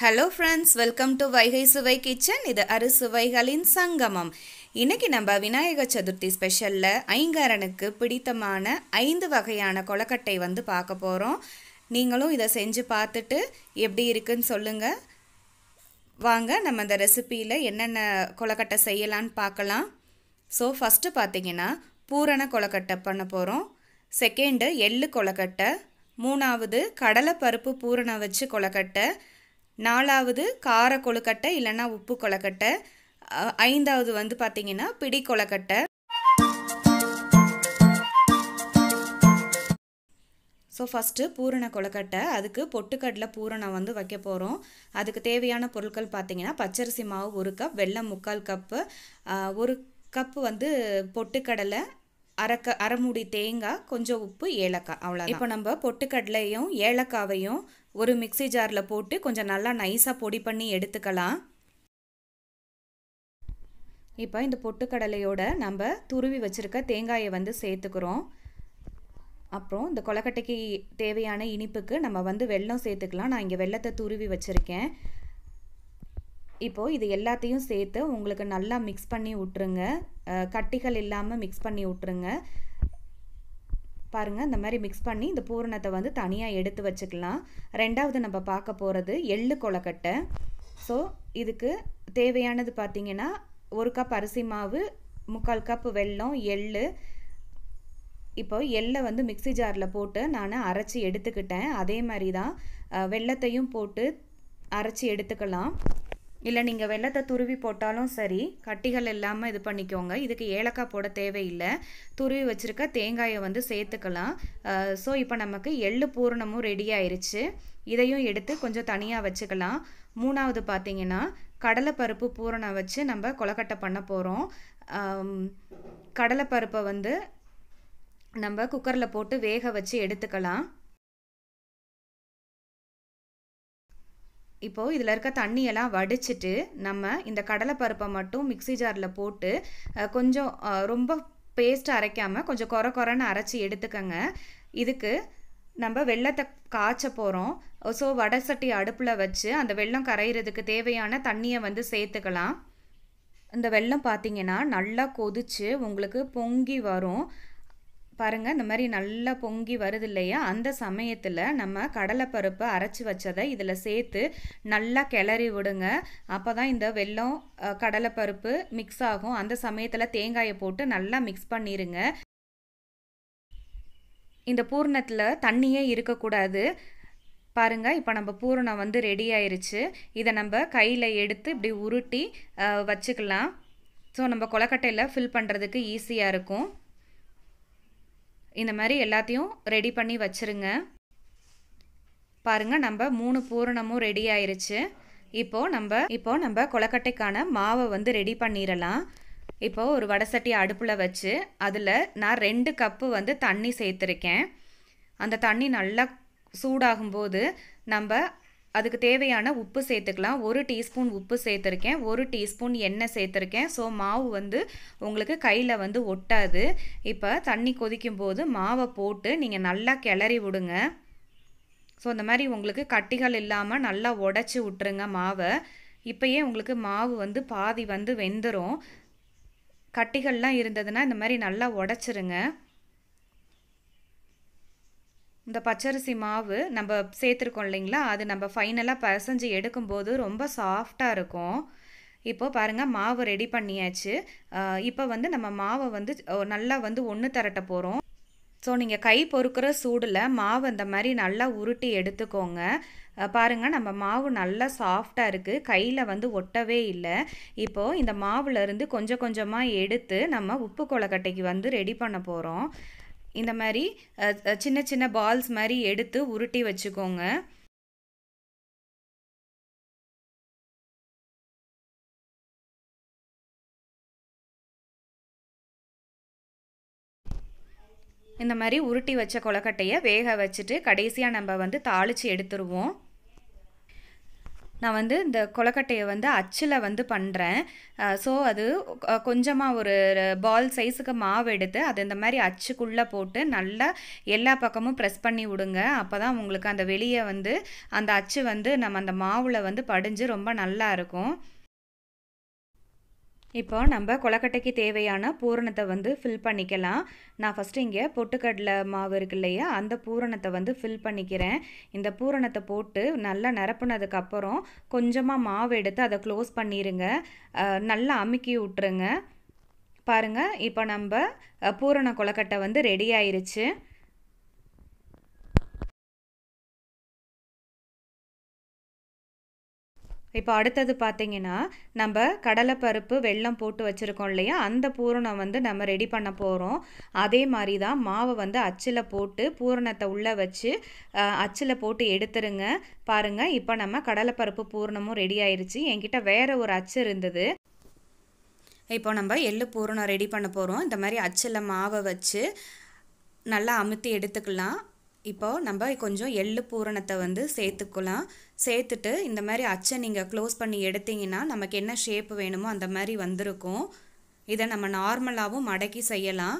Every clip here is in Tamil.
Hello friends, welcome to Vaigai சுவை கிச்சன். இது அறுசுவைகளின் சங்கமம். இன்னைக்கு நம்ம விநாயகர் சதுர்த்தி ஸ்பெஷலில் ஐங்காரனுக்கு பிடித்தமான 5 வகையான கொழுக்கட்டை பார்க்க போகிறோம். நீங்களும் இதை செஞ்சு பார்த்துட்டு எப்படி இருக்குன்னு சொல்லுங்கள். வாங்க நம்ம இந்த ரெசிப்பியில் என்னென்ன கொழுக்கட்டை செய்யலான்னு பார்க்கலாம். ஸோ ஃபஸ்ட்டு பார்த்தீங்கன்னா பூரண கொழுக்கட்டை பண்ண போகிறோம். செகண்டு எள்ளு கொழுக்கட்டை. மூணாவது கடலைப்பருப்பு பூரணம் வச்சு கொழுக்கட்டை. நாலாவது கார கொழுக்கட்டை இல்லைன்னா உப்பு கொழுக்கட்டை. ஐந்தாவது பார்த்தீங்கன்னா பிடி கொழுக்கட்டை. ஸோ ஃபஸ்ட்டு பூரண கொழுக்கட்டை. அதுக்கு பொட்டுக்கடலை பூரணம் வைக்க போகிறோம். அதுக்கு தேவையான பொருட்கள் பார்த்தீங்கன்னா பச்சரிசி மாவு 1 கப், வெல்லம் 3/4 கப்பு, 1 கப்பு பொட்டுக்கடலை, அரை மூடி தேங்காய், கொஞ்சம் உப்பு, ஏலக்காய், அவ்வளோ. இப்போ நம்ம பொட்டுக்கடலையும் ஏலக்காவையும் ஒரு மிக்ஸி ஜாரில் போட்டு கொஞ்சம் நல்லா நைஸாக பொடி பண்ணி எடுத்துக்கலாம். இப்போ இந்த பொட்டுக்கடலையோட நம்ம துருவி வச்சுருக்க தேங்காயை சேர்த்துக்கிறோம். அப்புறம் இந்த கொழுக்கட்டைக்கு தேவையான இனிப்புக்கு நம்ம வெல்லம் சேர்த்துக்கலாம். நான் இங்கே வெல்லத்தை துருவி வச்சுருக்கேன். இப்போது இது எல்லாத்தையும் சேர்த்து உங்களுக்கு நல்லா மிக்ஸ் பண்ணி விட்ருங்க. கட்டிகள் இல்லாமல் மிக்ஸ் பண்ணி விட்ருங்க. பாருங்கள், இந்த மாதிரி மிக்ஸ் பண்ணி இந்த பூரணத்தை தனியாக எடுத்து வச்சுக்கலாம். ரெண்டாவது நம்ம பார்க்க போகிறது எள்ளு கொழுக்கட்டை. ஸோ இதுக்கு தேவையானது பார்த்திங்கன்னா 1 கப் அரிசி மாவு, 3/4 கப் வெல்லம், எள்ளு. இப்போ எள்ளை மிக்ஸி ஜாரில் போட்டு நான் அரைச்சி எடுத்துக்கிட்டேன். அதே மாதிரி தான் வெல்லத்தையும் போட்டு அரைச்சி எடுத்துக்கலாம். இல்லை நீங்கள் வெல்லத்தை துருவி போட்டாலும் சரி, கட்டிகள் இல்லாமல் இது பண்ணிக்கோங்க. இதுக்கு ஏலக்காய் போட தேவையில்லை. துருவி வச்சுருக்க தேங்காயை சேர்த்துக்கலாம். ஸோ இப்போ நமக்கு எள்ளு பூரணமும் ரெடி ஆயிடுச்சு. இதையும் எடுத்து கொஞ்சம் தனியாக வச்சுக்கலாம். மூணாவது பார்த்திங்கன்னா கடலைப்பருப்பு பூரணம் வச்சு நம்ம கொழுக்கட்டை பண்ண போகிறோம். கடலைப்பருப்பை நம்ம குக்கரில் போட்டு வேக வச்சு எடுத்துக்கலாம். இப்போது இதில் இருக்க தண்ணியெல்லாம் வடிச்சிட்டு நம்ம இந்த கடலைப்பருப்பை மட்டும் மிக்ஸி ஜாரில் போட்டு கொஞ்சம் ரொம்ப பேஸ்ட் அரைக்காமல் கொஞ்சம் கொரன்னு அரைச்சி எடுத்துக்கங்க. இதுக்கு நம்ம வெல்லத்தை காய்ச்ச போகிறோம். ஸோ வடை சட்டி அடுப்பில் வச்சு அந்த வெல்லம் கரையிறதுக்கு தேவையான தண்ணியை சேர்த்துக்கலாம். இந்த வெல்லம் பார்த்திங்கன்னா நல்லா கொதித்து உங்களுக்கு பொங்கி வரும். பாருங்கள், இந்த மாதிரி நல்லா பொங்கி வருது இல்லையா? அந்த சமயத்தில் நம்ம கடலைப்பருப்பை அரைச்சி வச்சதை இதில் சேர்த்து நல்லா கிளறி விடுங்க. அப்போ தான் இந்த வெல்லம் கடலைப்பருப்பு மிக்ஸ் ஆகும். அந்த சமயத்தில் தேங்காயை போட்டு நல்லா மிக்ஸ் பண்ணிடுங்க. இந்த பூரணத்தில் தண்ணியே இருக்கக்கூடாது. பாருங்கள், இப்போ நம்ம பூரணம் ரெடி ஆயிருச்சு. இதை நம்ம கையில் எடுத்து இப்படி உருட்டி வச்சுக்கலாம். ஸோ நம்ம கொழுக்கட்டையில் ஃபில் பண்ணுறதுக்கு ஈஸியாக இருக்கும். இந்த மாதிரி எல்லாத்தையும் ரெடி பண்ணி வச்சுருங்க. பாருங்கள், நம்ம 3 பூரணமும் ரெடி ஆயிருச்சு. இப்போ நம்ம கொழுக்கட்டைக்கான மாவை ரெடி பண்ணிடலாம். இப்போது ஒரு வடை சட்டி அடுப்பில் வச்சு அதில் நான் 2 கப்பு தண்ணி சேர்த்துருக்கேன். அந்த தண்ணி நல்லா சூடாகும்போது நம்ம அதுக்கு தேவையான உப்பு சேர்த்துக்கலாம். 1 டீஸ்பூன் உப்பு சேர்த்துருக்கேன், 1 டீஸ்பூன் எண்ணெய் சேர்த்துருக்கேன். ஸோ மாவு உங்களுக்கு கையில் ஒட்டாது. இப்போ தண்ணி கொதிக்கும் போது மாவை போட்டு நீங்கள் நல்லா கிளறி விடுங்க. ஸோ இந்த மாதிரி உங்களுக்கு கட்டிகள் இல்லாமல் நல்லா உடச்சி விட்டுருங்க மாவை. இப்போயே உங்களுக்கு மாவு பாதி வெந்துடும். கட்டிகள்லாம் இருந்ததுன்னா இந்த மாதிரி நல்லா உடச்சிருங்க. இந்த பச்சரிசி மாவு நம்ம சேர்த்துருக்கோம் இல்லைங்களா? அது நம்ம ஃபைனலாக பிசைஞ்சு எடுக்கும்போது ரொம்ப சாஃப்டாக இருக்கும். இப்போது பாருங்கள், மாவு ரெடி பண்ணியாச்சு. இப்போ நம்ம மாவை நல்லா ஒன்று திரட்ட போகிறோம். ஸோ நீங்கள் கை பொறுக்கிற சூடில் மாவு இந்த மாதிரி நல்லா உருட்டி எடுத்துக்கோங்க. பாருங்கள், நம்ம மாவு நல்லா சாஃப்டாக இருக்குது. கையில் ஒட்டவே இல்லை. இப்போது இந்த மாவுலேருந்து கொஞ்சம் கொஞ்சமாக எடுத்து நம்ம உப்பு கொழுக்கட்டைக்கு ரெடி பண்ண போகிறோம். இந்த மாதிரி சின்ன சின்ன பால்ஸ் மாதிரி எடுத்து உருட்டி வச்சுக்கோங்க. இந்த மாதிரி உருட்டி வச்ச கொழுக்கட்டையை வேக வச்சுட்டு கடைசியாக நம்ம தாளித்து எடுத்துருவோம். நான் வந்து இந்த கொழுக்கட்டையை வந்து அச்சில் வந்து பண்ணுறேன். ஸோ அது கொஞ்சமாக ஒரு பால் சைஸுக்கு மாவு எடுத்து அது இந்த மாதிரி அச்சுக்குள்ளே போட்டு நல்லா எல்லா பக்கமும் ப்ரெஸ் பண்ணி விடுங்க. அப்போ தான் உங்களுக்கு அந்த வெளியே வந்து அந்த அச்சு வந்து நம்ம அந்த மாவில் வந்து படிஞ்சு ரொம்ப நல்லா இருக்கும். இப்போ நம்ம கொழுக்கட்டைக்கு தேவையான பூரணத்தை வந்து ஃபில் பண்ணிக்கலாம். நான் ஃபஸ்ட்டு இங்கே பொட்டுக்கடலை மாவு இருக்கு இல்லையா, அந்த பூரணத்தை வந்து ஃபில் பண்ணிக்கிறேன். இந்த பூரணத்தை போட்டு நல்லா நிரப்புனதுக்கப்புறம் கொஞ்சமாக மாவு எடுத்து அதை க்ளோஸ் பண்ணிடுங்க. நல்லா அமுக்கி விட்டுருங்க. பாருங்கள், இப்போ நம்ம பூரண கொழுக்கட்டை வந்து ரெடி ஆயிருச்சு. இப்போ அடுத்தது பார்த்தீங்கன்னா, நம்ம கடலைப்பருப்பு வெல்லம் போட்டு வச்சுருக்கோம் இல்லையா, அந்த பூரணம் வந்து நம்ம ரெடி பண்ண போகிறோம். அதே மாதிரி தான் மாவை வந்து அச்சில் போட்டு பூரணத்தை உள்ளே வச்சு அச்சில் போட்டு எடுத்துருங்க. பாருங்கள், இப்போ நம்ம கடலைப்பருப்பு பூரணமும் ரெடி ஆயிடுச்சு. என்கிட்ட வேறு ஒரு அச்சு இருந்தது. இப்போ நம்ம எள்ளு பூரணம் ரெடி பண்ண போகிறோம். இந்த மாதிரி அச்சில் மாவை வச்சு நல்லா அமுத்தி எடுத்துக்கலாம். இப்போது நம்ம கொஞ்சம் எள்ளு பூரணத்தை வந்து சேர்த்துக்கலாம். சேர்த்துட்டு இந்த மாதிரி அச்சை நீங்கள் க்ளோஸ் பண்ணி எடுத்திங்கன்னா நமக்கு என்ன ஷேப் வேணுமோ அந்த மாதிரி வந்திருக்கும். இதை நம்ம நார்மலாகவும் மடக்கி செய்யலாம்.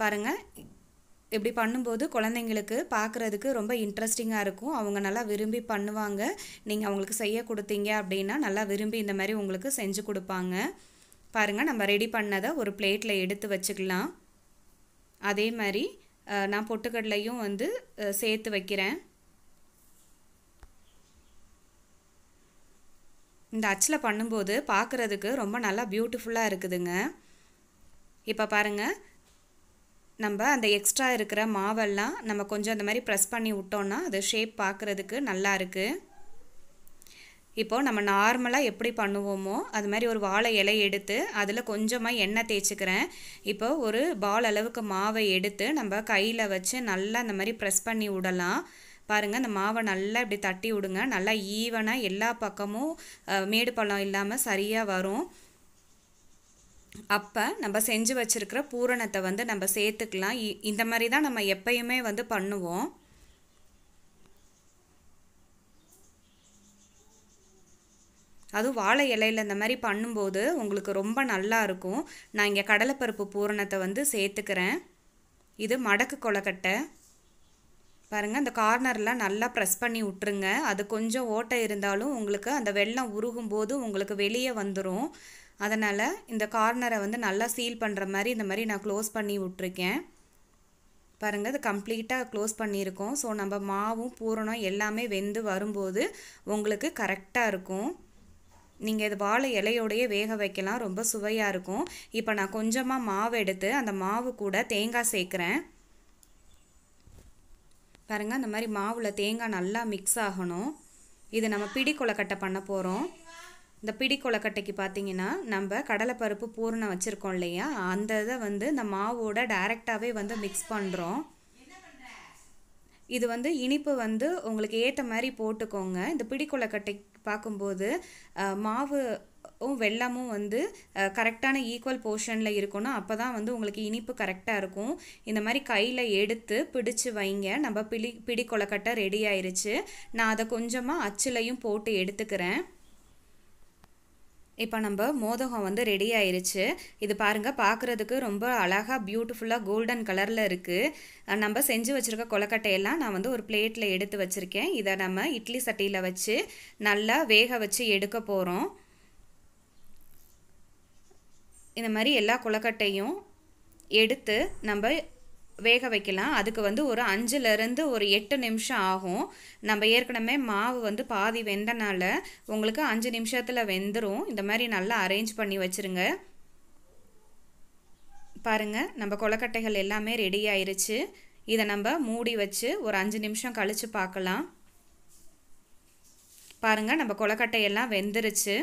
பாருங்கள், இப்படி பண்ணும்போது குழந்தைங்களுக்கு பார்க்குறதுக்கு ரொம்ப இன்ட்ரெஸ்டிங்காக இருக்கும். அவங்க நல்லா விரும்பி பண்ணுவாங்க. நீங்கள் அவங்களுக்கு செய்ய கொடுத்தீங்க அப்படின்னா நல்லா விரும்பி இந்த மாதிரி உங்களுக்கு செஞ்சு கொடுப்பாங்க. பாருங்கள், நம்ம ரெடி பண்ணதை ஒரு பிளேட்டில் எடுத்து வச்சுக்கலாம். அதே மாதிரி நான் பொட்டுக்கடலையும் வந்து சேர்த்து வைக்கிறேன். இந்த அச்சில் பண்ணும்போது பார்க்குறதுக்கு ரொம்ப நல்லா பியூட்டிஃபுல்லாக இருக்குதுங்க. இப்போ பாருங்கள், நம்ம அந்த எக்ஸ்ட்ரா இருக்கிற மாவெல்லாம் நம்ம கொஞ்சம் அந்த மாதிரி ப்ரெஸ் பண்ணி விட்டோன்னா அது ஷேப் பார்க்குறதுக்கு நல்லா இருக்குது. இப்போது நம்ம நார்மலாக எப்படி பண்ணுவோமோ அது மாதிரி ஒரு வாழை இலை எடுத்து அதில் கொஞ்சமாக எண்ணெய் தேய்ச்சிக்கிறேன். இப்போ ஒரு பால் அளவுக்கு மாவை எடுத்து நம்ம கையில் வச்சு நல்லா அந்த மாதிரி ப்ரெஸ் பண்ணி விடலாம். பாருங்கள், அந்த மாவை நல்லா இப்படி தட்டி விடுங்க. நல்லா ஈவனாக எல்லா பக்கமும் மேடு பள்ளம் இல்லாமல் சரியாக வரும். அப்போ நம்ம செஞ்சு வச்சுருக்கிற பூரணத்தை வந்து நம்ம சேர்த்துக்கலாம். இந்த மாதிரி தான் நம்ம எப்பயுமே வந்து பண்ணுவோம். அதுவும் வாழை இலையில் இந்த மாதிரி பண்ணும்போது உங்களுக்கு ரொம்ப நல்லா இருக்கும். நான் இங்கே கடலைப்பருப்பு பூரணத்தை வந்து சேர்த்துக்கிறேன். இது மடக்கு கொழுக்கட்டை. பாருங்கள், அந்த கார்னர்லாம் நல்லா ப்ரெஸ் பண்ணி விட்டுருங்க. அது கொஞ்சம் ஓட்டை இருந்தாலும் உங்களுக்கு அந்த வெல்லம் உருகும்போது உங்களுக்கு வெளியே வந்துடும். அதனால் இந்த கார்னரை வந்து நல்லா சீல் பண்ணுற மாதிரி இந்த மாதிரி நான் க்ளோஸ் பண்ணி விட்ருக்கேன். பாருங்கள், அது கம்ப்ளீட்டாக க்ளோஸ் பண்ணியிருக்கோம். ஸோ நம்ம மாவும் பூரணம் எல்லாமே வெந்து வரும்போது உங்களுக்கு கரெக்டாக இருக்கும். நீங்கள் இது வாழை இலையோடையே வேக வைக்கலாம், ரொம்ப சுவையாக இருக்கும். இப்போ நான் கொஞ்சமாக மாவு எடுத்து அந்த மாவு கூட தேங்காய் சேர்க்குறேன். பாருங்கள், அந்த மாதிரி மாவில் தேங்காய் நல்லா மிக்ஸ் ஆகணும். இது நம்ம பிடி கொழுக்கட்டை பண்ண போகிறோம். இந்த பிடி கொழுக்கட்டைக்கு பார்த்தீங்கன்னா நம்ம கடலைப்பருப்பு பூரணம் வச்சுருக்கோம் இல்லையா, அந்த இதை வந்து இந்த மாவோட டைரெக்டாகவே வந்து மிக்ஸ் பண்ணுறோம். இது வந்து இனிப்பு வந்து உங்களுக்கு ஏற்ற மாதிரி போட்டுக்கோங்க. இந்த பிடி கொழுக்கட்டை பார்க்கும்போது மாவும் வெல்லமும் வந்து கரெக்டான ஈக்குவல் போர்ஷனில் இருக்கணும். அப்போ தான் வந்து உங்களுக்கு இனிப்பு கரெக்டாக இருக்கும். இந்த மாதிரி கையில் எடுத்து பிடிச்சு வைங்க. நம்ம பிடி கொழுக்கட்டை ரெடி ஆயிருச்சு. நான் அதை கொஞ்சமாக அச்சிலையும் போட்டு எடுத்துக்கிறேன். இப்போ நம்ம மோதகம் வந்து ரெடி ஆயிருச்சு. இது பாருங்கள், பார்க்குறதுக்கு ரொம்ப அழகாக பியூட்டிஃபுல்லாக கோல்டன் கலரில் இருக்குது. நம்ம செஞ்சு வச்சுருக்க கொழுக்கட்டையெல்லாம் நான் வந்து ஒரு பிளேட்டில் எடுத்து வச்சுருக்கேன். இதை நம்ம இட்லி சட்டியில் வச்சு நல்லா வேக வச்சு எடுக்க போகிறோம். இந்த மாதிரி எல்லா கொழுக்கட்டையும் எடுத்து நம்ம வேக வைக்கலாம். அதுக்கு வந்து ஒரு 5லேருந்து ஒரு 8 நிமிஷம் ஆகும். நம்ம ஏற்கனவே மாவு வந்து பாதி வெந்தனால உங்களுக்கு 5 நிமிஷத்தில் வெந்துடும். இந்த மாதிரி நல்லா அரேஞ்ச் பண்ணி வச்சுருங்க. பாருங்கள், நம்ம கொழுக்கட்டைகள் எல்லாமே ரெடி ஆயிருச்சு. இதை நம்ம மூடி வச்சு ஒரு 5 நிமிஷம் கழித்து பார்க்கலாம். பாருங்கள், நம்ம கொழுக்கட்டையெல்லாம் வெந்துருச்சு.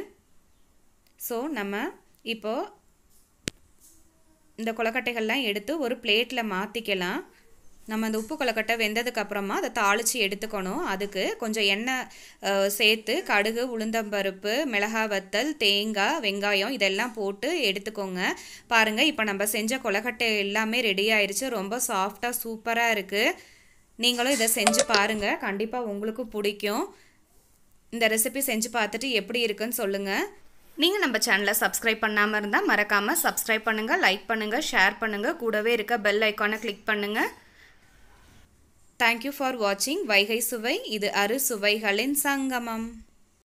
ஸோ நம்ம இப்போது இந்த கொழுக்கட்டைகள்லாம் எடுத்து ஒரு பிளேட்டில் மாற்றிக்கலாம். நம்ம இந்த உப்பு கொழுக்கட்டை வெந்ததுக்கப்புறமா அதை தாளித்து எடுத்துக்கணும். அதுக்கு கொஞ்சம் எண்ணெய் சேர்த்து கடுகு, உளுந்தம்பருப்பு, மிளகாய் வத்தல், தேங்காய், வெங்காயம் இதெல்லாம் போட்டு எடுத்துக்கோங்க. பாருங்கள், இப்போ நம்ம செஞ்ச கொழுக்கட்டை எல்லாமே ரெடி ஆயிடுச்சு. ரொம்ப சாஃப்டாக சூப்பராக இருக்குது. நீங்களும் இதை செஞ்சு பாருங்கள், கண்டிப்பாக உங்களுக்கும் பிடிக்கும். இந்த ரெசிபி செஞ்சு பார்த்துட்டு எப்படி இருக்குன்னு சொல்லுங்கள். நீங்கள் நம்ம சேனலை சப்ஸ்கிரைப் பண்ணாமல் இருந்தால் மறக்காமல் சப்ஸ்கிரைப் பண்ணுங்கள், லைக் பண்ணுங்கள், ஷேர் பண்ணுங்கள், கூடவே இருக்க பெல் ஐக்கானை கிளிக் பண்ணுங்கள். தேங்க்யூ ஃபார் வாட்சிங் வைகை சுவை. இது அறுசுவைகளின் சங்கமம்.